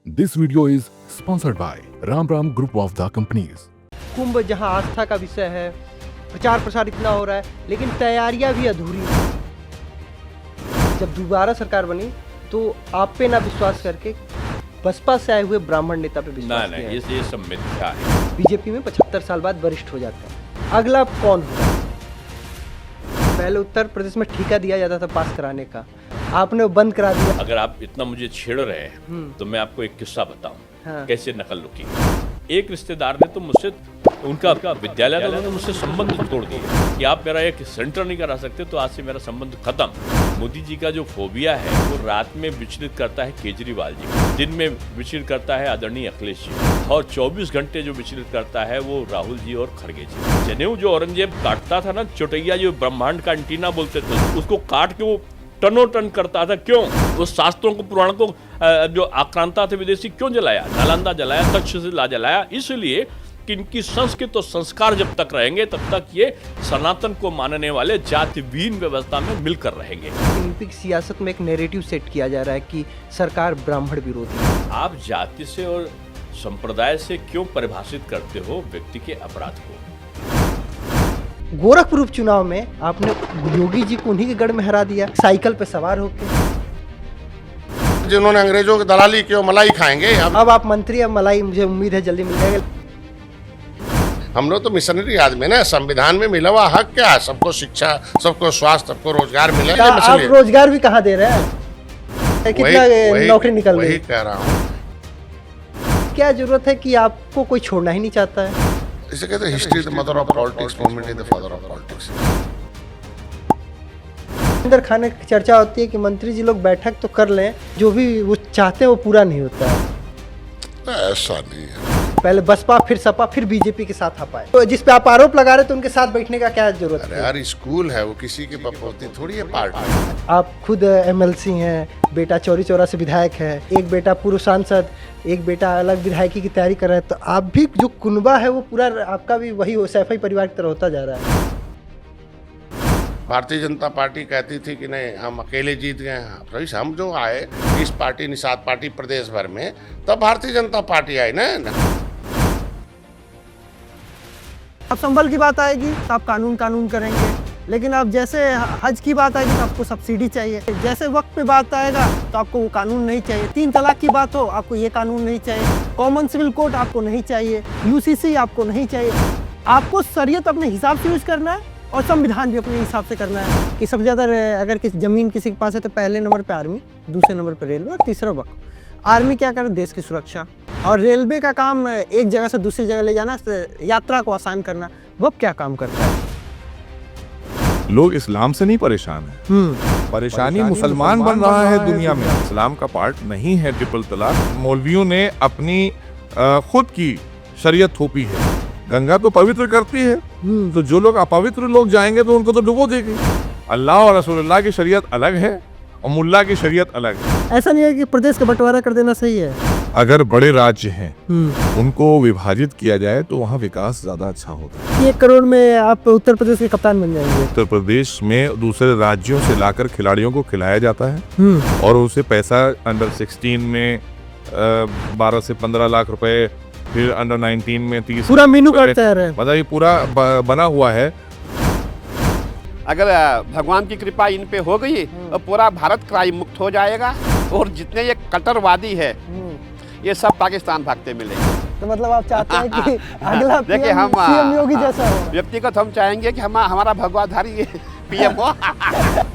This video is sponsored by Ram Ram Group of the Companies. कुंभ जहां आस्था का विषय है, प्रचार प्रसार इतना हो रहा है, लेकिन तैयारियां भी अधूरी हैं। जब दोबारा सरकार बनी तो आप पे ना विश्वास करके बसपा से आए हुए ब्राह्मण नेता पे विश्वास किया है। ये सब मिथ्या है। बीजेपी में 75 साल बाद वरिष्ठ हो जाता है। अगला कौन होगा? पहले उत्तर प्रदेश में ठेका दिया जाता था पास कराने का, आपने वो बंद करा दिया। अगर आप इतना मुझे छेड़ रहे हैं तो मैं आपको एक किस्सा बताऊं। हाँ। कैसे नकल लुकी। एक रिश्तेदार ने तो मुझसे उनका विद्यालय था, उन्होंने मुझसे संबंध तोड़ दिया कि आप मेरा एक सेंटर नहीं करा सकते, तो आज से मेरा संबंध खत्म। मोदी जी का जो फोबिया है वो रात में विचलित करता है केजरीवाल जी को, दिन में विचलित करता है आदरणीय अखिलेश जी, और 24 घंटे जो विचलित करता है वो राहुल जी और खड़गे जी। जनेऊ जो औरंगजेब काटता था ना, चौटैया जो ब्रह्मांड का एंटीना बोलते थे, उसको काट के वो टनों टन करता था। क्यों? वो शास्त्रों को पुराणों को जो आक्रांता थे विदेशी क्यों जलाया? नालंदा जलाया, तक्षशिला जलाया, इसलिए कि इनकी संस्कृत और संस्कार जब तक रहेंगे तब तक ये सनातन को मानने वाले जातिहीन व्यवस्था में मिलकर रहेंगे। यूपी की सियासत में एक नैरेटिव सेट किया जा रहा है कि सरकार ब्राह्मण विरोधी है। आप जाति से और संप्रदाय से क्यों परिभाषित करते हो व्यक्ति के अपराध को? गोरखपुर उपचुनाव में आपने योगी जी को उन्हीं के गढ़ में हरा दिया, साइकिल पे सवार होकर। जिन्होंने अंग्रेजों की दलाली की, वो मलाई खाएंगे। अब आप मंत्री, अब मलाई मुझे उम्मीद है जल्दी मिल जाएगा। हम लोग तो मिशनरी आदमी ना, संविधान में मिला हुआ हक क्या है? सबको शिक्षा, सबको स्वास्थ्य, सबको रोजगार मिले। आप रोजगार भी कहाँ दे रहे हैं? कितना नौकरी निकल गई? वही कह रहा हूँ। क्या जरूरत है कि आपको कोई छोड़ना ही नहीं चाहता है? इसे कहते हैं history the mother of politics, movement is the father of politics. अंदर खाने की चर्चा होती है कि मंत्री जी लोग बैठक तो कर लें, जो भी वो चाहते हैं वो पूरा नहीं होता है। ऐसा नहीं है। पहले बसपा, फिर सपा, फिर बीजेपी के साथ आ पाए। तो जिस पे आप आरोप लगा रहे थे उनके साथ बैठने का क्या जरूरत अरे है? यार, स्कूल है, वो किसी की बपौती थोड़ी है पार्टी। आप खुद एमएलसी हैं, बेटा चौरी चौरा से विधायक है, एक बेटा पूर्व सांसद, एक बेटा अलग विधायकी की तैयारी कर रहे हैं, तो आप भी जो कुनबा है वो पूरा आपका भी वही सैफई परिवार की तरह होता जा रहा है। भारतीय जनता पार्टी कहती थी कि नहीं हम अकेले जीत गए हैं। रईस, हम जो आए इस पार्टी निषाद पार्टी प्रदेश भर में, तब भारतीय जनता पार्टी आई ना। अब संबल की बात आएगी तो आप कानून करेंगे, लेकिन अब जैसे हज की बात आएगी तो आपको सब्सिडी चाहिए। जैसे वक्त पे बात आएगा तो आपको वो कानून नहीं चाहिए। 3 तलाक की बात हो, आपको ये कानून नहीं चाहिए। कॉमन सिविल कोड आपको नहीं चाहिए। यूसीसी आपको नहीं चाहिए। आपको शरीयत अपने हिसाब से यूज करना है और संविधान भी अपने हिसाब से करना है। कि सबसे ज़्यादा अगर किसी ज़मीन किसी के पास है तो पहले नंबर पर आर्मी, दूसरे नंबर पर रेलवे और तीसरा वक्त। आर्मी क्या करे? देश की सुरक्षा। और रेलवे का काम एक जगह से दूसरी जगह ले जाना, यात्रा को आसान करना। वो क्या काम करता है? लोग इस्लाम से नहीं परेशान है। परेशानी मुसलमान बन रहा है दुनिया में। इस्लाम का पार्ट नहीं है ट्रिपल तलाक। मौलवियों ने अपनी खुद की शरीयत थोपी है। गंगा तो पवित्र करती है, तो जो लोग अपवित्र लोग जाएंगे तो उनको तो डुबो देगी। अल्लाह और रसूलुल्लाह की शरीयत अलग है और मुल्ला की शरीयत अलग है। ऐसा नहीं है कि प्रदेश का बंटवारा कर देना सही है। अगर बड़े राज्य हैं उनको विभाजित किया जाए तो वहाँ विकास ज्यादा अच्छा होता है। 1 करोड़ में आप उत्तर प्रदेश के कप्तान बन जाएंगे। उत्तर प्रदेश में दूसरे राज्यों से लाकर खिलाड़ियों को खिलाया जाता है और उसे पैसा अंडर 16 में 12 से 15 लाख रुपए, फिर अंडर 19 में 30। पूरा मेनू कार्ड तैयार है। मतलब ये पूरा बना हुआ है। अगर भगवान की कृपा इन पे हो गई तो पूरा भारत क्राइम मुक्त हो जाएगा और जितने ये कट्टरवादी है ये सब पाकिस्तान भागते मिलेंगे। तो मतलब आप चाहते हैं कि अगला देखिए, हम सीएम योगी जैसा हो। व्यक्तिगत हम चाहेंगे कि हमारा भगवाधारी पीएम हो।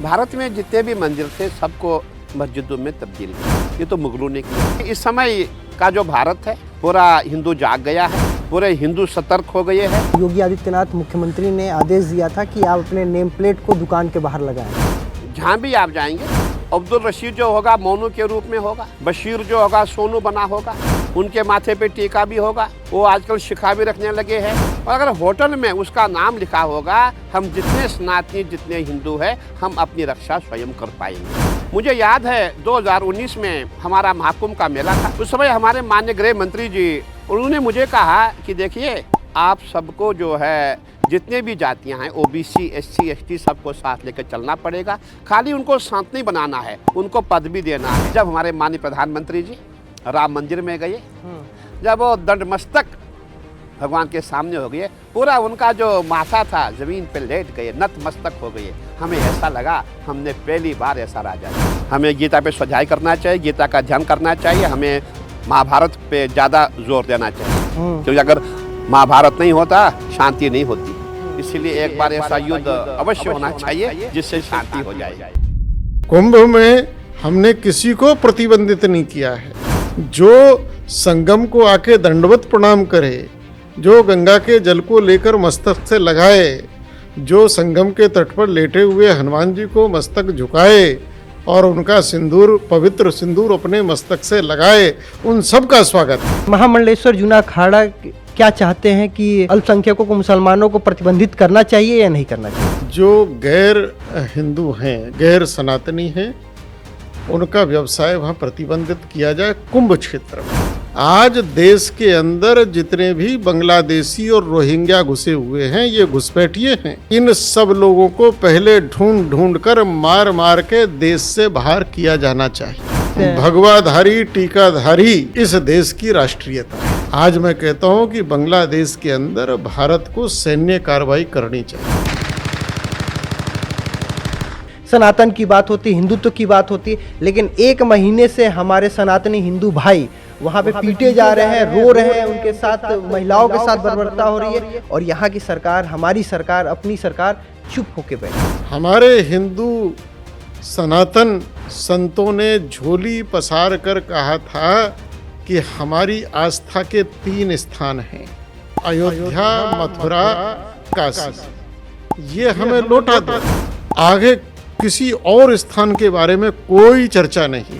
भारत में जितने भी मंदिर थे सबको मस्जिदों में तब्दील किया। ये तो मुगलों ने किया। इस समय का जो भारत है पूरा हिंदू जाग गया है, पूरे हिंदू सतर्क हो गए हैं। योगी आदित्यनाथ मुख्यमंत्री ने आदेश दिया था कि आप अपने नेम प्लेट को दुकान के बाहर लगाएं। जहाँ भी आप जाएंगे अब्दुल रशीद जो होगा मोनू के रूप में होगा, बशीर जो होगा सोनू बना होगा, उनके माथे पे टीका भी होगा। वो आजकल शिखा भी रखने लगे हैं। और अगर होटल में उसका नाम लिखा होगा, हम जितने सनातनी जितने हिंदू हैं हम अपनी रक्षा स्वयं कर पाएंगे। मुझे याद है 2019 में हमारा महाकुंभ का मेला था। उस समय हमारे माननीय गृह मंत्री जी उन्होंने मुझे कहा कि देखिए आप सबको जो है जितने भी जातियां हैं ओबीसी, एससी, एसटी सबको साथ लेकर चलना पड़ेगा। खाली उनको साथ नहीं बनाना है, उनको पद भी देना है। जब हमारे माननीय प्रधानमंत्री जी राम मंदिर में गए, जब वो दंडमस्तक भगवान के सामने हो गए, पूरा उनका जो माथा था जमीन पे लेट गए, नतमस्तक हो गए। हमें ऐसा लगा हमने पहली बार ऐसा राजा। हमें गीता पे स्वाध्याय करना चाहिए, गीता का ध्यान करना चाहिए, हमें महाभारत पे ज़्यादा जोर देना चाहिए, क्योंकि अगर महाभारत नहीं होता शांति नहीं होती। इसलिए एक बार ऐसा युद्ध अवश्य होना चाहिए जिससे शांति हो जाए। कुंभ में हमने किसी को प्रतिबंधित नहीं किया है। जो संगम को आके दंडवत प्रणाम करे, जो गंगा के जल को लेकर मस्तक से लगाए, जो संगम के तट पर लेटे हुए हनुमान जी को मस्तक झुकाए और उनका सिंदूर, पवित्र सिंदूर अपने मस्तक से लगाए, उन सब का स्वागत। महामंडलेश्वर जूना अखाड़ा क्या चाहते हैं कि अल्पसंख्यकों को, मुसलमानों को प्रतिबंधित करना चाहिए या नहीं करना चाहिए? जो गैर हिंदू हैं, गैर सनातनी हैं, उनका व्यवसाय वहाँ प्रतिबंधित किया जाए कुंभ क्षेत्र में। आज देश के अंदर जितने भी बांग्लादेशी और रोहिंग्या घुसे हुए हैं, ये घुसपैठिए हैं। इन सब लोगों को पहले ढूंढ ढूंढ कर मार मार के देश से बाहर किया जाना चाहिए। भगवाधारी, टीकाधारी इस देश की राष्ट्रीयता है। आज मैं कहता हूँ कि बांग्लादेश के अंदर भारत को सैन्य कार्रवाई करनी चाहिए। सनातन की बात होती, हिंदुत्व की बात होती, लेकिन एक महीने से हमारे सनातनी हिंदू भाई वहाँ पे पीटे जा रहे हैं, रो रहे हैं, उनके साथ महिलाओं के साथ बर्बरता हो रही है, और यहाँ की सरकार, हमारी सरकार, अपनी सरकार चुप होके बैठी। हमारे हिंदू सनातन संतों ने झोली पसार कर कहा था कि हमारी आस्था के 3 स्थान हैं, अयोध्या, मथुरा, काशी। ये हमें लौटा दो। आगे किसी और स्थान के बारे में कोई चर्चा नहीं।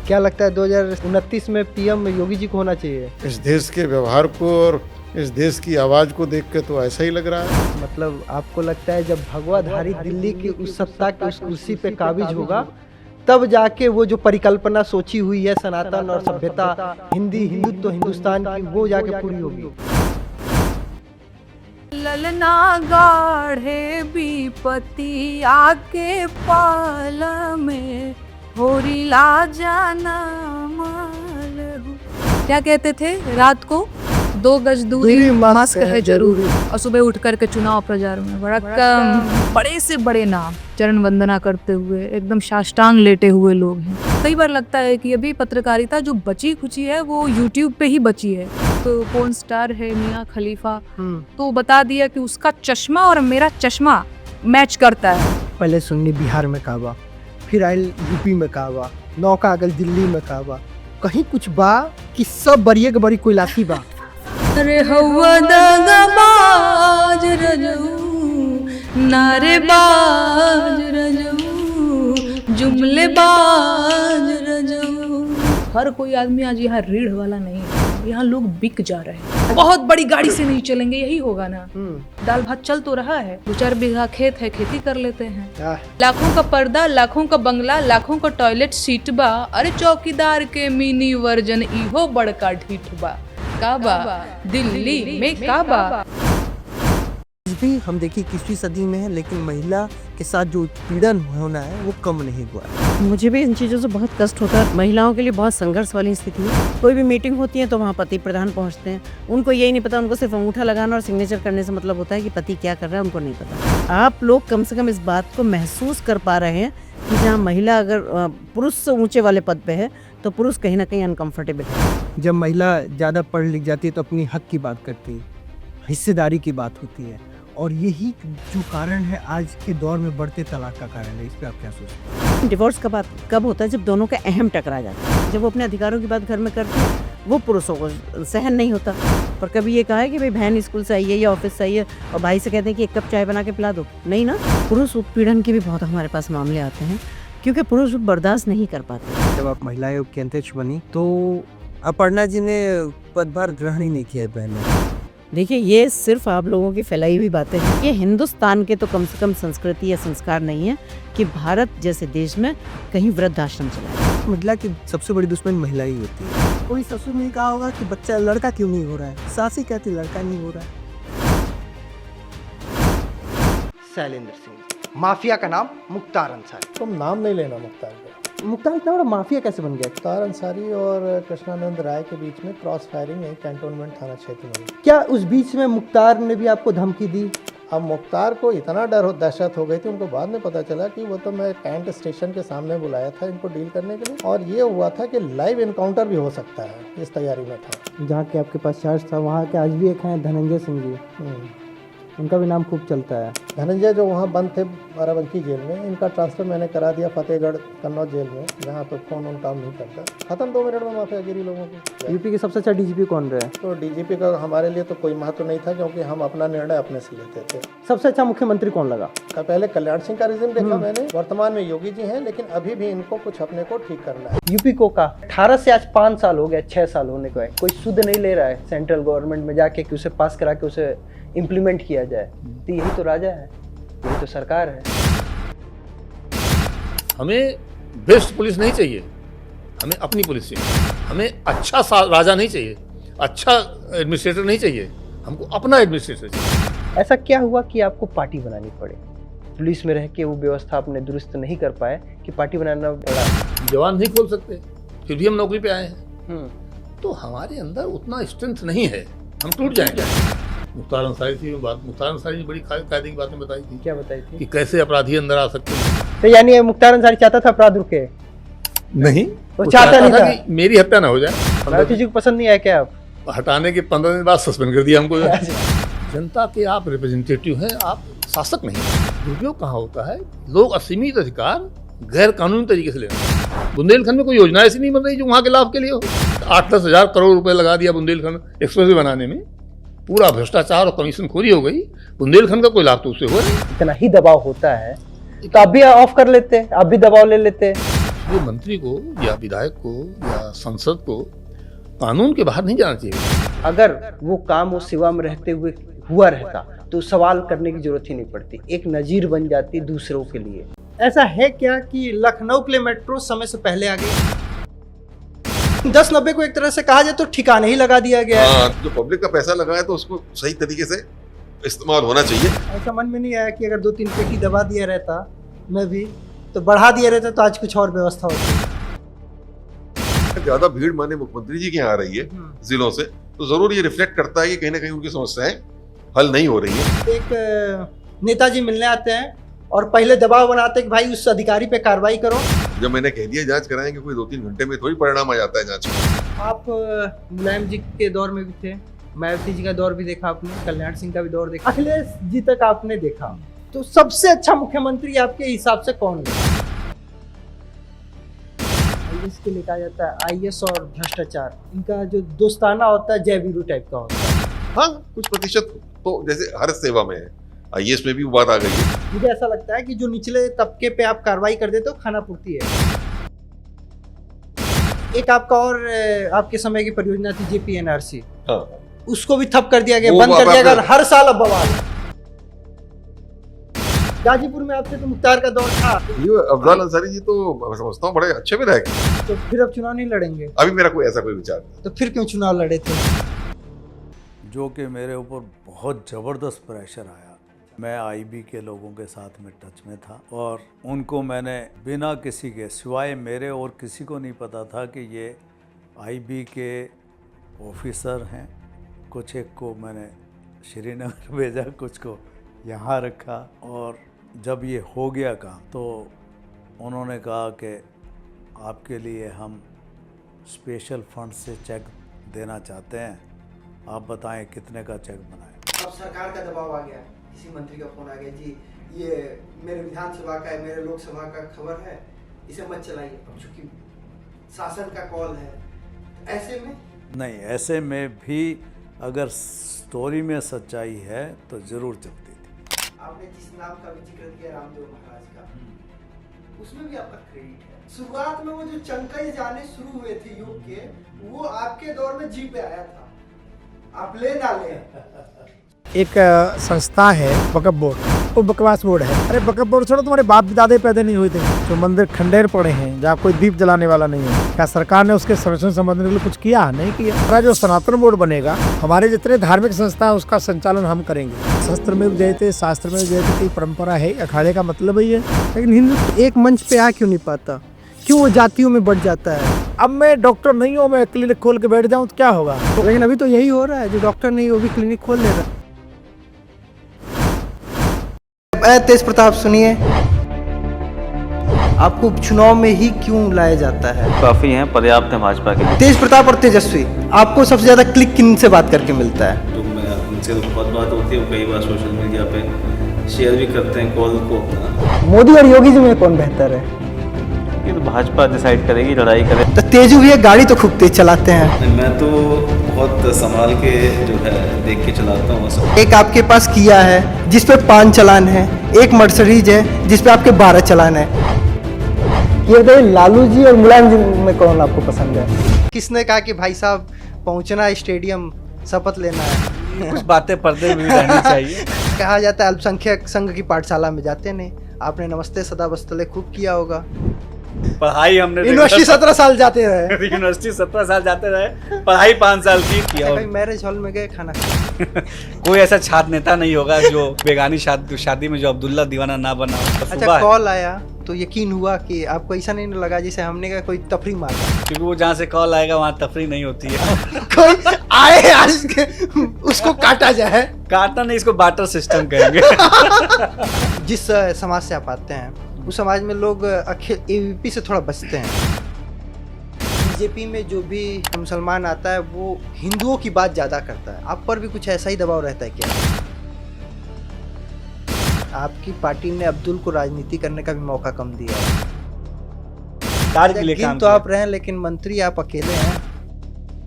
क्या लगता है 2029 में पीएम योगी जी को होना चाहिए? इस देश के व्यवहार को और इस देश की आवाज को देख के तो ऐसा ही लग रहा है। मतलब आपको लगता है जब भगवाधारी दिल्ली की उस सत्ता की उस कुर्सी पे काबिज होगा, तब जाके वो जो परिकल्पना सोची हुई है सनातन और सभ्यता, हिंदुत्व, हिंदुस्तान की, वो जाके पूरी होगी। ललना गाढ़े विपति आके पाल में होरी ला जाना माल हो। क्या कहते थे? रात को 2 गज दूरी मास्क है जरूरी, और सुबह उठ करके चुनाव प्रचार में बड़ा कम बड़े से बड़े नाम चरण वंदना करते हुए एकदम साष्टांग लेटे हुए लोग हैं। कई बार लगता है कि अभी पत्रकारिता जो बची खुची है वो यूट्यूब पे ही बची है। तो पोर्न स्टार है मियां खलीफा, तो बता दिया कि उसका चश्मा और मेरा चश्मा मैच करता है। पहले सुननी बिहार में काबा, फिर आयल यूपी में काबा, नौका अगल दिल्ली में काबा, कहीं कुछ बा कि सब बरिए के बड़ी कोई लाठी बा। अरे हवा दगाबाज रजऊ, नारेबाज रजऊ, जुमलेबाज रजऊ। हर कोई आदमी आज यहाँ रीढ़ वाला नहीं है, यहाँ लोग बिक जा रहे हैं। बहुत बड़ी गाड़ी से नहीं चलेंगे, यही होगा ना। दाल भात चल तो रहा है, 2-4 बीघा खेत है, खेती कर लेते हैं। लाखों का पर्दा, लाखों का बंगला, लाखों का टॉयलेट सीट बा, अरे चौकीदार के मिनी वर्जन इहो बड़का ढीठ बा। काबा दिल्ली में काबा। भी हम देखिए 21वीं सदी में है, लेकिन महिला के साथ जो उत्पीड़न होना है वो कम नहीं हुआ है। मुझे भी इन चीज़ों से बहुत कष्ट होता है। महिलाओं के लिए बहुत संघर्ष वाली स्थिति है। कोई भी मीटिंग होती है तो वहाँ पति प्रधान पहुँचते हैं, उनको यही नहीं पता, उनको सिर्फ अंगूठा लगाना और सिग्नेचर करने से मतलब होता है कि पति क्या कर रहा है उनको नहीं पता। आप लोग कम से कम इस बात को महसूस कर पा रहे हैं कि जहाँ महिला अगर पुरुष से ऊँचे वाले पद पर है तो पुरुष कहीं ना कहीं अनकम्फर्टेबल है। जब महिला ज़्यादा पढ़ लिख जाती है तो अपनी हक की बात करती है, हिस्सेदारी की बात होती है, और यही जो कारण है आज के दौर में बढ़ते तलाक का कारण है। इस पर आप क्या सोचते हैं? डिवोर्स का बात कब होता है? जब दोनों का अहम टकरा जाता है। जब वो अपने अधिकारों की बात घर में करते हैं वो पुरुषों को सहन नहीं होता। पर कभी ये कहा है कि भाई बहन स्कूल से आई है या ऑफिस से आई है और भाई से कहते हैं कि 1 कप चाय बना के पिला दो? नहीं ना। पुरुष उत्पीड़न के भी बहुत हमारे पास मामले आते हैं क्योंकि पुरुष बर्दाश्त नहीं कर पाते। जब आप महिला आयोग की अध्यक्ष बनी तो अपर्णा जी ने पदभार ग्रहण ही नहीं किया पहले। देखिए, ये सिर्फ आप लोगों की फैलाई हुई बातें हैं। ये हिंदुस्तान के तो कम से कम संस्कृति या संस्कार नहीं है कि भारत जैसे देश में कहीं वृद्धाश्रम चलाए। महिला की सबसे बड़ी दुश्मन महिला ही होती है। कोई ससुर नहीं कहा होगा कि बच्चा लड़का क्यों नहीं हो रहा है, सास ही कहती लड़का नहीं हो रहा है। शैलेंद्र सिंह, माफिया का नाम मुख्तार अंसारी। तुम नाम नहीं लेना मुख्तार का। मुख्तार इतना बड़ा माफिया कैसे बन गया? मुख्तार अंसारी और कृष्णानंद राय के बीच में क्रॉस फायरिंग है कैंटोनमेंट थाना क्षेत्र में। क्या उस बीच में मुख्तार ने भी आपको धमकी दी? अब मुख्तार को इतना दहशत हो गई थी, उनको बाद में पता चला कि वो तो मैं कैंट स्टेशन के सामने बुलाया था इनको डील करने के लिए, और ये हुआ था कि लाइव इनकाउंटर भी हो सकता है, इस तैयारी में था। जहाँ के आपके पास चार्ज था वहाँ के आज भी एक हैं धनंजय सिंह जी, उनका भी नाम खूब चलता है। धनंजय जो वहाँ बंद थे बाराबंकी जेल में, इनका ट्रांसफर मैंने करा दिया फतेहगढ़ कन्नौज जेल में, जहाँ पे फोन उन काम नहीं करता। खत्म 2 मिनट में माफियागिरी लोगों की। यूपी के सबसे अच्छा डीजीपी कौन रहा है? तो डीजीपी का हमारे लिए तो कोई महत्व नहीं था, क्योंकि हम अपना निर्णय अपने से लेते थे। सबसे अच्छा मुख्यमंत्री कौन लगा? पहले कल्याण सिंह का रिज्यूम देखा मैंने, वर्तमान में योगी जी हैं, लेकिन अभी भी इनको कुछ अपने को ठीक करना है। यूपी को का 18 से आज 5 साल हो गया, 6 साल होने को है, कोई सुध नहीं ले रहा है सेंट्रल गवर्नमेंट में जाके कि उसे पास करा के उसे इम्प्लीमेंट किया जाए। तो यही तो राजा है, यही तो सरकार है। हमें बेस्ट पुलिस नहीं चाहिए, हमें अपनी पुलिस चाहिए। हमें अच्छा राजा नहीं चाहिए, अच्छा एडमिनिस्ट्रेटर नहीं चाहिए, हमको अपना एडमिनिस्ट्रेटर चाहिए। ऐसा क्या हुआ कि आपको पार्टी बनानी पड़े? पुलिस में रह के वो व्यवस्था आपने दुरुस्त नहीं कर पाए कि पार्टी बनाना पड़ा? जवान नहीं खोल सकते, फिर भी हम नौकरी पे आए हैं। तो हमारे अंदर उतना स्ट्रेंथ नहीं है, हम टूट जाएंगे। मुख्तार अंसारी थी बात, मुख्तार अंसारी ने बड़ी कायदे की बातें बताई थी। क्या बताई थी? कि कैसे अपराधी अंदर आ सकते हैं। तो यानी मुख्तार अंसारी चाहता था अपराध रुके? नहीं, वो चाहता नहीं था कि मेरी हत्या ना हो जाए। मायावती जी को पसंद नहीं आया क्या? आप हटाने के 15 दिन बाद सस्पेंड कर दिया हमको। जनता के आप रिप्रेजेंटेटिव हैं, आप शासक नहीं। दुरुपयोग कहाँ होता है? लोग असीमित अधिकार गैर कानूनी तरीके से लेना। बुंदेलखंड में कोई योजना ऐसी नहीं बन रही जो वहाँ के लाभ के लिए हो। 8-10 हज़ार करोड़ रुपए लगा दिया बुंदेलखंड एक्सप्रेसवे बनाने में, पूरा भ्रष्टाचार और कमीशन खोरी हो गई। बुंदेलखंड का कोई लाभ तो उससे हो रहा है। इतना ही दबाव होता है तो आप भी ऑफ कर लेते, आप भी दबाव ले लेते। ये मंत्री को या विधायक को या सांसद को कानून के बाहर नहीं जाना चाहिए। अगर वो काम वो सेवा में रहते हुए हुआ रहता तो सवाल करने की जरूरत ही नहीं पड़ती, एक नजीर बन जाती दूसरों के लिए। ऐसा है क्या कि लखनऊ के लिए मेट्रो समय से पहले आ गई? 10-90 को एक तरह से कहा जाए तो ठिकाने ही लगा दिया गया है। जो पब्लिक का पैसा लगा है तो उसको सही तरीके से इस्तेमाल होना चाहिए। ऐसा मन में नहीं आया कि अगर 2-3 पेटी दबा दिया रहता, मैं भी तो बढ़ा दिया रहता तो आज कुछ और व्यवस्था होती। ज्यादा भीड़ माने मुख्यमंत्री जी की यहाँ आ रही है जिलों से, तो जरूर ये रिफ्लेक्ट करता है कि कहीं ना कहीं उनकी समस्याएं हल नहीं हो रही है। एक नेताजी मिलने आते हैं और पहले दबाव बनाते हैं कि भाई उस अधिकारी पे कार्रवाई करो। जब मैंने कह दिया जांच कराएंगे, कोई 2-3 घंटे में थोड़ी परिणाम आ जाता है जांच में। आप मुलायम जी के दौर में भी थे, मायावती जी का दौर भी देखा आपने, कल्याण सिंह का भी दौर देखा, अखिलेश जी तक आपने देखा। तो सबसे अच्छा मुख्यमंत्री आपके हिसाब से कौन है? आईएएस के लिए कहा जाता है, आईएएस और भ्रष्टाचार इनका जो दोस्ताना होता है जय वीरू टाइप का होता है। हाँ, कुछ प्रतिशत तो जैसे हर सेवा में है, आईएएस में भी वो बात आ गई है। मुझे ऐसा लगता है कि जो निचले तबके पे आप कार्रवाई कर देते हो खाना पूर्ति है। एक आपका और आपके समय की परियोजना थी जेपीएनआरसी, हाँ, उसको भी ठप कर दिया गया, वो बंद कर दिया आपने- गया, हर साल अब बवाल। गाजीपुर में आपसे तो मुख्तार का दौर था, ये अफजाल अंसारी जी तो मैं समझता हूँ बड़े अच्छे विधायक हैं। तो फिर अब चुनाव नहीं लड़ेंगे? अभी मेरा कोई ऐसा कोई विचार नहीं। तो फिर क्यों चुनाव लड़े थे? जो कि मेरे ऊपर बहुत ज़बरदस्त प्रेशर आया। मैं आईबी के लोगों के साथ में टच में था और उनको मैंने बिना किसी के सिवाय मेरे और किसी को नहीं पता था कि ये आईबी के ऑफिसर हैं। कुछ एक को मैंने श्रीनगर भेजा, कुछ को यहाँ रखा, और जब ये हो गया काम तो उन्होंने कहा कि आपके लिए हम स्पेशल फंड से चेक देना चाहते हैं, आप बताएं कितने का चेक बनाएं। अब सरकार का दबाव आ गया, किसी मंत्री का फोन आ गया, जी ये मेरे विधानसभा का है, मेरे लोकसभा का खबर है, इसे मत चलाइए, अब चूंकि शासन का कॉल है। ऐसे में नहीं, ऐसे में भी अगर स्टोरी में सच्चाई है तो जरूर चलती थी। आपने जिस नाम का भी जिक्र किया रामदेव महाराज का, उसमें भी आपका क्रेडिट है। शुरुआत में वो जो चंकई जाने शुरू हुए थे योग के, वो आपके दौर में जी पे आया था, आप ले ना ले। एक संस्था है वक्फ बोर्ड, वो बकवास बोर्ड है। अरे वक्फ बोर्ड छोड़ो, तुम्हारे बाप दादे पैदा नहीं हुए थे, जो मंदिर खंडेर पड़े हैं जहाँ कोई दीप जलाने वाला नहीं है। क्या सरकार ने उसके संरक्षण संबंध में कुछ किया? नहीं किया। हमारा जो सनातन बोर्ड बनेगा, हमारे जितने धार्मिक संस्था है उसका संचालन हम करेंगे। शस्त्र में जयते शास्त्र में जयते की परंपरा है, अखाड़े का मतलब ही है। लेकिन हिंदू एक मंच पे आ क्यों नहीं पाता? क्यों वो जातियों में बढ़ जाता है? अब मैं डॉक्टर नहीं हूँ, मैं क्लिनिक खोल के बैठ जाऊँ तो क्या होगा? लेकिन अभी तो यही हो रहा है, जो डॉक्टर नहीं वो भी क्लिनिक खोल ले रहा है। तेज प्रताप सुनिए, आपको चुनाव में ही क्यों लाया जाता है? काफी हैं, पर्याप्त है भाजपा के। तेज प्रताप और तेजस्वी, आपको सबसे ज्यादा क्लिक किन से बात करके मिलता है? तो मैं उनसे तो बहुत बात होती है, कई बार सोशल मीडिया पे शेयर भी करते हैं कॉल को। मोदी और योगी जी में कौन बेहतर है? ये तो भाजपा डिसाइड करेगी, लड़ाई करे। तो तेजू भैया गाड़ी तो खूब तेज चलाते हैं। मैं तो बहुत संभाल के जो है देख के चलाता हूँ सब। एक आपके पास किया है जिस पे 5 चालान है, एक मर्सिडीज है जिस पे आपके 12 चालान है। ये बताइए, लालू जी और मुलायम जी में कौन आपको पसंद है? किसने कहा कि भाई साहब पहुंचना है स्टेडियम, शपथ लेना है? कुछ बातें पर्दे में भी रहनी चाहिए। कहा जाता है अल्पसंख्यक संघ की पाठशाला में जाते नहीं। आपने नमस्ते सदा बस्तले खूब किया होगा। पढ़ाई हमने यूनिवर्सिटी 17 साल जाते रहे। यूनिवर्सिटी 17 साल जाते रहे, पढ़ाई 5 साल की किया। मैरिज हॉल में गए खाना कोई ऐसा छात्र नेता नहीं होगा जो बेगानी शादी में जो अब्दुल्ला दीवाना ना बना। अच्छा, कॉल आया तो यकीन हुआ कि आपको ऐसा नहीं लगा जैसे हमने का कोई तफरी मारा? क्योंकि वो जहाँ से कॉल आएगा वहाँ तफरी नहीं होती है। कोई आए आज के उसको काटा जाए। काटना नहीं, इसको बाटर सिस्टम कहेंगे। जिस समाज से आप आते हैं उस समाज में लोग एबीपी से थोड़ा बचते हैं। बीजेपी में जो भी मुसलमान आता है वो हिंदुओं की बात ज्यादा करता है। आप पर भी कुछ ऐसा ही दबाव रहता है क्या? आपकी पार्टी ने अब्दुल को राजनीति करने का भी मौका कम दिया है। तो आप रहे लेकिन मंत्री आप अकेले हैं।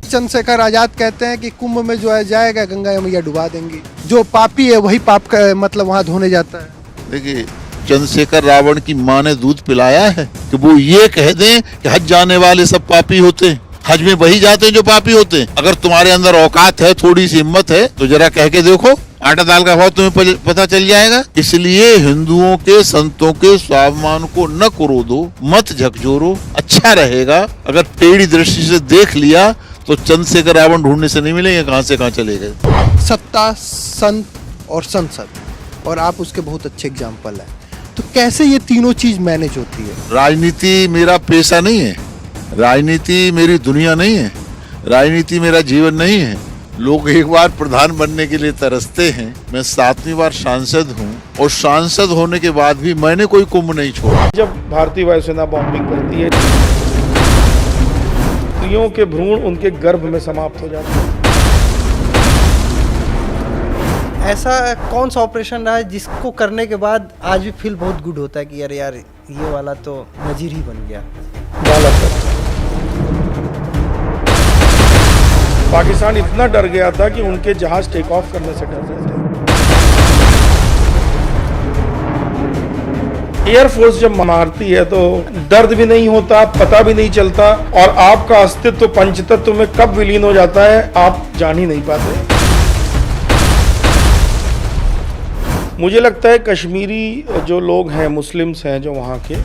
चंद्रशेखर आजाद कहते हैं कि कुंभ में जो है जाएगा गंगा मैया डुबा देंगी। जो पापी है वही पाप का मतलब वहाँ धोने जाता है। देखिए, चंद्रशेखर रावण की माँ ने दूध पिलाया है कि वो ये कह दें कि हज जाने वाले सब पापी होते हैं। हज में वही जाते हैं जो पापी होते हैं। अगर तुम्हारे अंदर औकात है, थोड़ी सी हिम्मत है तो जरा कह के देखो, आटा दाल का भाव तुम्हें पता चल जाएगा। इसलिए हिंदुओं के संतों के स्वाभिमान को न करोदो, मत झकझोरो। अच्छा रहेगा अगर टेढ़ी दृष्टि से देख लिया तो चंद्रशेखर रावण ढूंढने से नहीं मिलेंगे, कहाँ से कहाँ चले गए। सत्ता, संत और संसद, और आप उसके बहुत अच्छे एग्जाम्पल हैं। तो कैसे ये तीनों चीज मैनेज होती है? राजनीति मेरा पेशा नहीं है, राजनीति मेरी दुनिया नहीं है, राजनीति मेरा जीवन नहीं है। लोग एक बार प्रधान बनने के लिए तरसते हैं। मैं 7वीं बार सांसद हूँ और सांसद होने के बाद भी मैंने कोई कुंभ नहीं छोड़ा। जब भारतीय वायुसेना बॉम्बिंग करती है, स्त्रियों के भ्रूण उनके गर्भ में समाप्त हो जाते हैं। ऐसा कौन सा ऑपरेशन रहा है जिसको करने के बाद आज भी फील बहुत गुड होता है कि यार ये वाला तो नजीर ही बन गया? पाकिस्तान इतना डर गया था कि उनके जहाज टेक ऑफ करने से डर रहे थे। एयरफोर्स जब मारती है तो दर्द भी नहीं होता, पता भी नहीं चलता, और आपका अस्तित्व पंचतत्व में कब विलीन हो जाता है आप जान ही नहीं पाते। मुझे लगता है कश्मीरी जो लोग हैं, मुस्लिम्स हैं जो वहाँ के,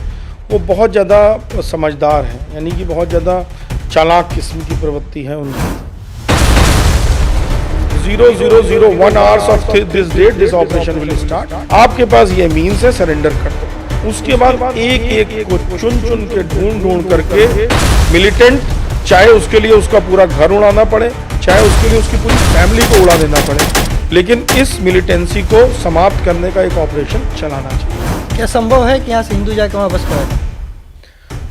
वो बहुत ज़्यादा समझदार हैं, यानी कि बहुत ज़्यादा चालाक किस्म की प्रवृत्ति है उनकी। 0001 hours of this date this operation will start। आपके पास ये मीन्स है, सरेंडर कर दो। उसके बाद एक एक को चुन चुन के ढूंढ करके मिलिटेंट, चाहे उसके लिए उसका पूरा घर उड़ाना पड़े, चाहे उसके लिए उसकी पूरी फैमिली को उड़ा देना पड़े, लेकिन इस मिलिटेंसी को समाप्त करने का एक ऑपरेशन चलाना चाहिए। क्या संभव है कि यहाँ से हिंदू जाके वहाँ बस पाए?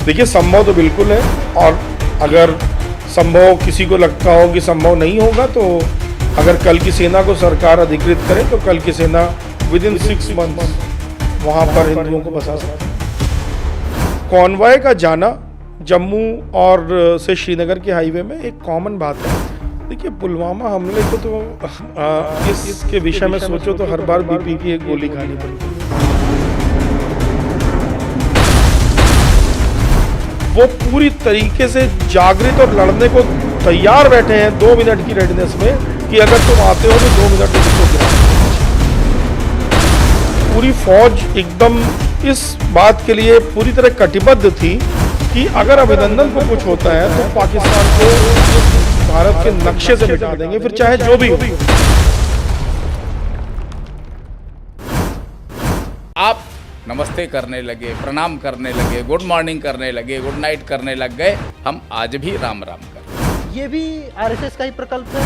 देखिए, संभव तो बिल्कुल है, और अगर संभव किसी को लगता हो कि संभव नहीं होगा तो अगर कल की सेना को सरकार अधिकृत करे तो कल की सेना विदिन 6 months वहाँ पर हिंदुओं को बसा सकती है। कॉन्वॉय का जाना जम्मू और से श्रीनगर के हाईवे में एक कॉमन बात है। देखिए, पुलवामा हमले को तो इसके विषय में सोचो तो हर बार बीपी की एक गोली खानी पड़ती है। वो पूरी तरीके से जागृत और लड़ने को तैयार बैठे हैं 2 मिनट की रेडनेस में कि अगर तुम आते हो तो 2 मिनट में तुमको गिरा। पूरी फौज एकदम इस बात के लिए पूरी तरह कटिबद्ध थी कि अगर अभिनंदन को कुछ होता है तो पाकिस्तान को भारत के नक्शे से मिटा देंगे, फिर चाहे जो भी हो। आप नमस्ते करने लगे, प्रणाम करने लगे, गुड मॉर्निंग करने लगे, गुड नाइट करने लग गए। हम आज भी राम राम कर। ये भी आरएसएस का ही प्रकल्प है।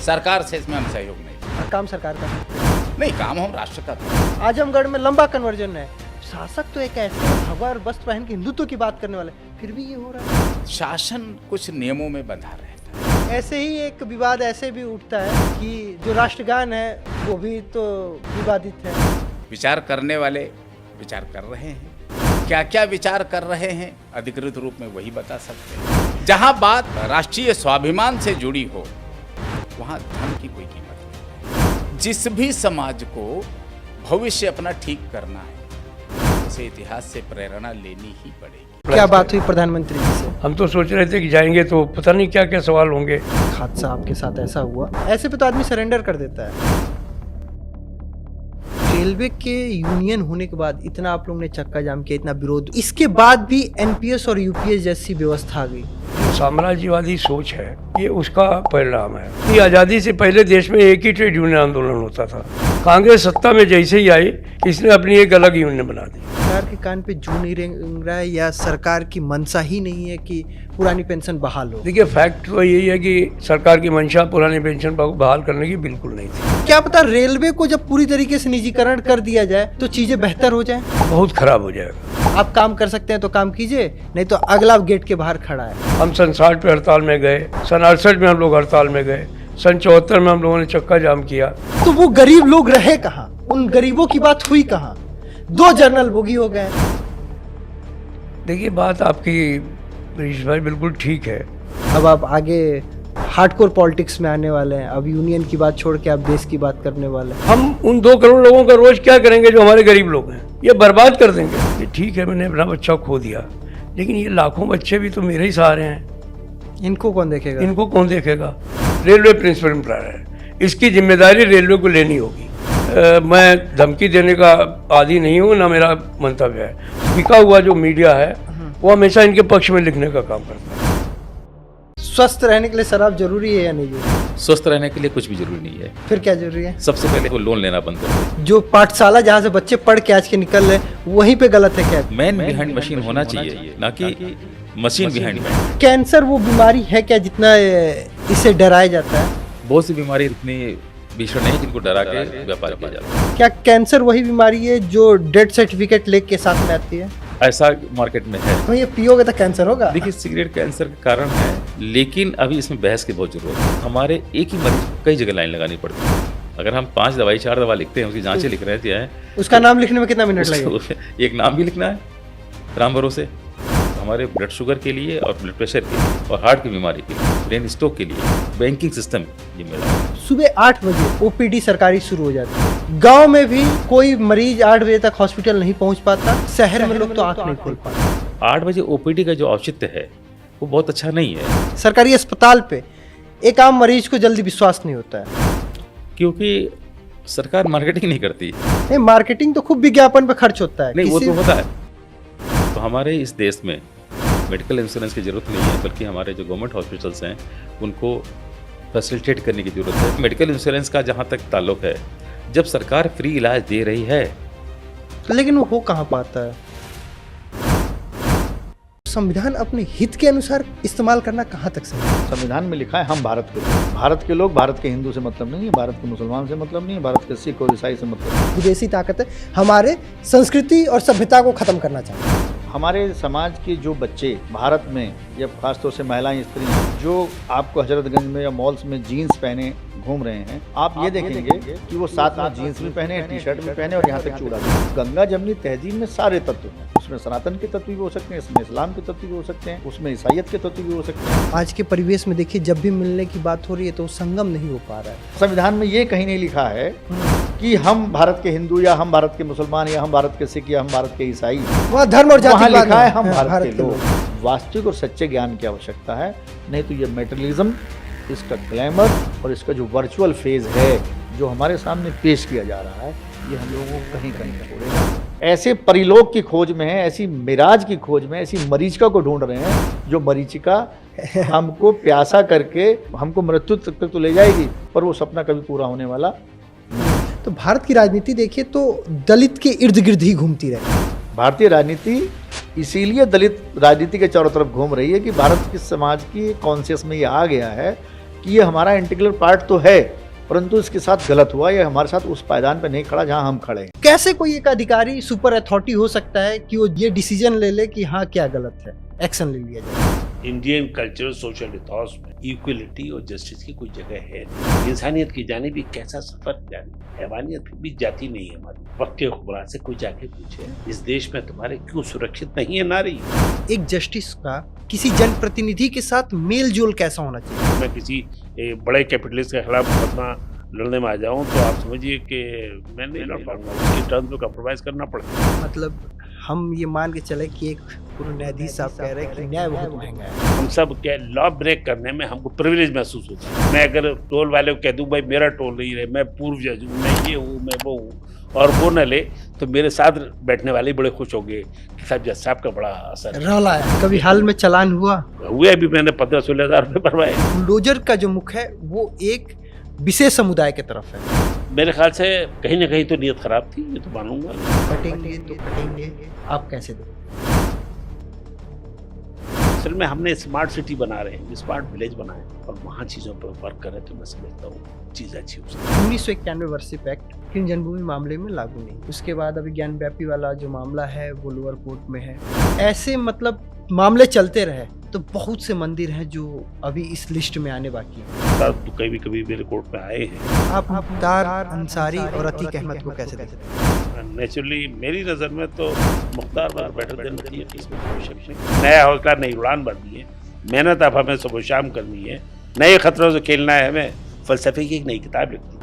सरकार से इसमें हम सहयोग नहीं। और काम सरकार का नहीं, काम हम राष्ट्र का था। आजमगढ़ में लंबा कन्वर्जन है। शासक तो एक ऐसे भगवा और वस्त्र पहन के हिंदुत्व की बात करने वाले, फिर भी ये हो रहा है। शासन कुछ नियमों में बंधा रहता है। ऐसे ही एक विवाद ऐसे भी उठता है कि जो राष्ट्रगान है वो भी तो विवादित है। विचार करने वाले विचार कर रहे हैं, क्या क्या विचार कर रहे हैं अधिकृत रूप में वही बता सकते हैं। जहां बात राष्ट्रीय स्वाभिमान से जुड़ी हो वहां धन की कोई कीमत नहीं। जिस भी समाज को भविष्य अपना ठीक करना है उसे इतिहास से प्रेरणा लेनी ही पड़ेगी। क्या बात हुई प्रधानमंत्री जी से? हम तो सोच रहे थे कि जाएंगे तो पता नहीं क्या क्या सवाल होंगे। हादसा आपके साथ ऐसा हुआ, ऐसे पे तो आदमी सरेंडर कर देता है। रेलवे के यूनियन होने के बाद इतना आप लोगों ने चक्का जाम किया, इतना विरोध, इसके बाद भी एनपीएस और यूपीएस जैसी व्यवस्था आ गई। साम्राज्यवादी सोच है, ये उसका परिणाम है। कि आज़ादी से पहले देश में एक ही ट्रेड यूनियन आंदोलन होता था। कांग्रेस सत्ता में जैसे ही आई इसने अपनी एक अलग यूनियन बना दी। सरकार के कान पे जू नहीं रेंग रहा है या सरकार की मंशा ही नहीं है कि पुरानी पेंशन बहाल हो? देखिए, फैक्ट तो यही है कि सरकार की मंशा पुरानी पेंशन बहाल करने की बिल्कुल नहीं थी। क्या पता रेलवे को जब पूरी तरीके से निजीकरण कर दिया जाए तो चीजें बेहतर हो जाए। बहुत खराब हो जाएगा। आप काम कर सकते हैं तो काम कीजिए, नहीं तो अगला गेट के बाहर खड़ा है। हम सन 60 पे हड़ताल में गए, सन 68 में हम लोग हड़ताल में गए, सन 74 में हम लोगों ने चक्का जाम किया। तो वो गरीब लोग रहे कहाँ? उन गरीबों की बात हुई कहाँ? 2 जनरल बोगी हो गए। देखिए, बात आपकी ऋषि भाई बिल्कुल ठीक है। अब आप आगे हार्डकोर पॉलिटिक्स में आने वाले हैं। अब यूनियन की बात छोड़ के आप देश की बात करने वाले हैं। हम उन 2 करोड़ लोगों का रोज क्या करेंगे जो हमारे गरीब लोग हैं? ये बर्बाद कर देंगे। ये ठीक है, मैंने अपना बच्चा खो दिया, लेकिन ये लाखों बच्चे भी तो मेरे ही सहारे हैं। इनको कौन देखेगा? इनको कौन देखेगा? रेलवे प्रिंसिपल एम्प्लॉयर है, इसकी जिम्मेदारी रेलवे को लेनी होगी। मैं धमकी देने का आदी नहीं हूँ, ना मेरा मंतव्य है। लिखा हुआ जो मीडिया है वो हमेशा इनके पक्ष में लिखने का काम करता है। स्वस्थ रहने के लिए शराब जरूरी है या नहीं जरूरी? स्वस्थ रहने के लिए कुछ भी जरूरी नहीं है। फिर क्या जरूरी है? सबसे पहले वो लोन लेना बंद कर दे। जो पाठशाला जहाँ से बच्चे पढ़ के आज के निकल रहे वहीं पे गलत है क्या? मैन बिहाइंड मशीन होना चाहिए, ना कि मशीन बिहाइंड मैन। कैंसर वो बीमारी है क्या जितना इसे डराया जाता है? बहुत सी बीमारी इतनी भीषण नहीं जिनको डरा के व्यापार किया जाता है। क्या कैंसर वही बीमारी है जो डेथ सर्टिफिकेट लेके साथ में आती है? ऐसा मार्केट में है। तो ये पियोगे तो कैंसर होगा? देखिए, सिगरेट कैंसर का कारण है, लेकिन अभी इसमें बहस की बहुत जरूरत है। हमारे एक ही मरीज को कई जगह लाइन लगानी पड़ती है। अगर हम 5 दवाई 4 दवा लिखते हैं, उसकी जांचें लिख रहे हैं, उसका नाम लिखने में कितना मिनट लगेगा? एक नाम भी लिखना है राम भरोसे। हमारे ब्लड शुगर के लिए और ब्लड प्रेशर के लिए और हार्ट की बीमारी के लिए, ब्रेन स्ट्रोक के लिए, बैंकिंग सिस्टम जिम्मेदार। सुबह 8 बजे ओपीडी सरकारी शुरू हो जाती है। गांव में भी कोई मरीज 8 बजे तक हॉस्पिटल नहीं पहुंच पाता। शहर में लोग तो आंख नहीं खोल पाते। 8 बजे ओपीडी का जो औचित्य है वो बहुत अच्छा नहीं है। सरकारी अस्पताल पे एक आम मरीज को जल्दी विश्वास नहीं होता है, क्योंकि सरकार मार्केटिंग नहीं करती। नहीं, मार्केटिंग तो खूब विज्ञापन पे खर्च होता है। नहीं, वो तो होता है। तो हमारे इस देश में मेडिकल इंश्योरेंस की जरूरत नहीं है, बल्कि हमारे जो गवर्नमेंट हॉस्पिटल्स हैं उनको फैसिलिटेट करने की जरूरत है। मेडिकल इंश्योरेंस का जहाँ तक ताल्लुक है, जब सरकार फ्री इलाज दे रही है, लेकिन वो हो कहाँ पाता है? संविधान अपने हित के अनुसार इस्तेमाल करना कहाँ तक सही है? संविधान में लिखा है हम भारत के लोग। भारत के लोग, भारत के हिंदू से मतलब नहीं है, भारत के मुसलमान से मतलब नहीं है, भारत के सिख और ईसाई से मतलब नहीं। विदेशी ताकत है हमारे संस्कृति और सभ्यता को खत्म करना चाहती है। हमारे समाज के जो बच्चे भारत में, या खासतौर से महिलाएं, स्त्रियां जो आपको हजरतगंज में या मॉल्स में जीन्स पहने घूम रहे हैं, आप ये देखेंगे कि वो साथ में जीन्स भी पहने, टी शर्ट भी पहने और यहाँ तक चूड़ा भी। गंगा जमनी तहजीब में सारे तत्व हैं। उसमें सनातन के तत्व भी हो सकते हैं, इसमें इस्लाम के तत्व भी हो सकते हैं, उसमें ईसाइयत के तत्व भी हो सकते हैं। आज के परिवेश में देखिए, जब भी मिलने की बात हो रही है तो संगम नहीं हो पा रहा है। संविधान में ये कहीं नहीं लिखा है कि हम भारत के हिंदू या हम भारत के मुसलमान या हम भारत के सिख या हम भारत के ईसाई। वहाँ धर्म और जाति लिखा है हम भारत के लोग। वास्तविक और सच्चे ज्ञान की आवश्यकता है, नहीं तो ये मेटेरियलिज्म, इसका ग्लैमर और इसका जो वर्चुअल फेज है जो हमारे सामने पेश किया जा रहा है, ये हम लोगों को कहीं कहीं छोड़ेगा। ऐसे परिलोक की खोज में है, ऐसी मिराज की खोज में, ऐसी मरीचिका को ढूंढ रहे हैं जो मरीचिका हमको प्यासा करके हमको मृत्यु तक तो ले जाएगी, पर वो सपना कभी पूरा होने वाला। तो भारत की राजनीति देखिए तो दलित के इर्द गिर्द ही घूमती रहे। भारतीय राजनीति इसीलिए दलित राजनीति के चारों तरफ घूम रही है कि भारत के समाज की कॉन्शियस में ये आ गया है कि ये हमारा इंटीग्रल पार्ट तो है, परंतु इसके साथ गलत हुआ, ये हमारे साथ उस पायदान पर नहीं खड़ा जहां हम खड़े हैं। कैसे कोई एक अधिकारी सुपर अथॉरिटी हो सकता है कि वो ये डिसीजन ले ले कि हाँ क्या गलत है, एक्शन ले लिया जाए। इंडियन कल्चरल सोशल इथॉस में इक्वलिटी और जस्टिस की कोई जगह है नहीं। इंसानियत की जाने भी कैसा सफर जाने, हैवानियत भी जाती नहीं है हमारी। वक्त के हुक्मरान से कोई जाके पूछे इस देश में तुम्हारे क्यों सुरक्षित नहीं है नारी। एक जस्टिस का किसी जनप्रतिनिधि के साथ मेल जोल कैसा होना चाहिए। मैं किसी बड़े कैपिटलिस्ट के खिलाफ मुकदमा लड़ने में आ जाऊं तो आप समझिए कि मैं नहीं लड़ पाऊंगा, उसकी टर्म्स में कॉम्प्रोमाइज करना पड़ेगा। मतलब हम ये मान के चले कि एक पूर्व न्यायाधीश साहब कह रहे हैं कि न्याय बहुत महंगा है। हम सब क्या लॉ ब्रेक करने में हमको प्रिविलेज महसूस होता है। मैं अगर टोल वाले को कह दूं भाई मेरा टोल नहीं रहे, मैं पूर्व जज हूँ, मैं ये हूँ, मैं वो हूँ, और वो न ले, तो मेरे साथ बैठने वाले बड़े खुश हो गए कि साहब जज साहब का बड़ा असर रौला है। कभी हाल में चालान हुआ अभी मैंने 15-16 हज़ार रुपये भरवाए। बुलडोजर का जो मुख है वो एक विशेष समुदाय की तरफ है। मेरे ख्याल से कहीं ना कहीं तो नीयत खराब थी, ये तो मानूंगा। कटेंगे तो कटेंगे, आप कैसे दो। असल में हमने स्मार्ट सिटी बना रहे हैं, स्मार्ट विलेज बनाए और वहाँ चीज़ों पर वर्क करें तो मैं समझता हूँ चीज़ अच्छी हो सकती है। 1991 वर्षिप एक्ट किन जन्मभूमि मामले में लागू नहीं। उसके बाद अभी ज्ञान व्यापी वाला जो मामला है वो लोअर कोर्ट में है। ऐसे मतलब मामले चलते रहे तो बहुत से मंदिर हैं जो अभी इस लिस्ट में आने बाकी हैं। तो कभी मेरे कोर्ट में आए हैं। आप मुख्तार अंसारी और अतीक अहमद को कैसे देखते हैं? नेचुरली मेरी नज़र में तो मुख्तार बेटर देन अतीक, इसमें कोई शक नहीं। नया हौसला नई उड़ान भरनी है, मेहनत अब हमें सुबह शाम करनी है, नए खतरों से खेलना है, हमें फलसफे की एक नई किताब लिखनी है।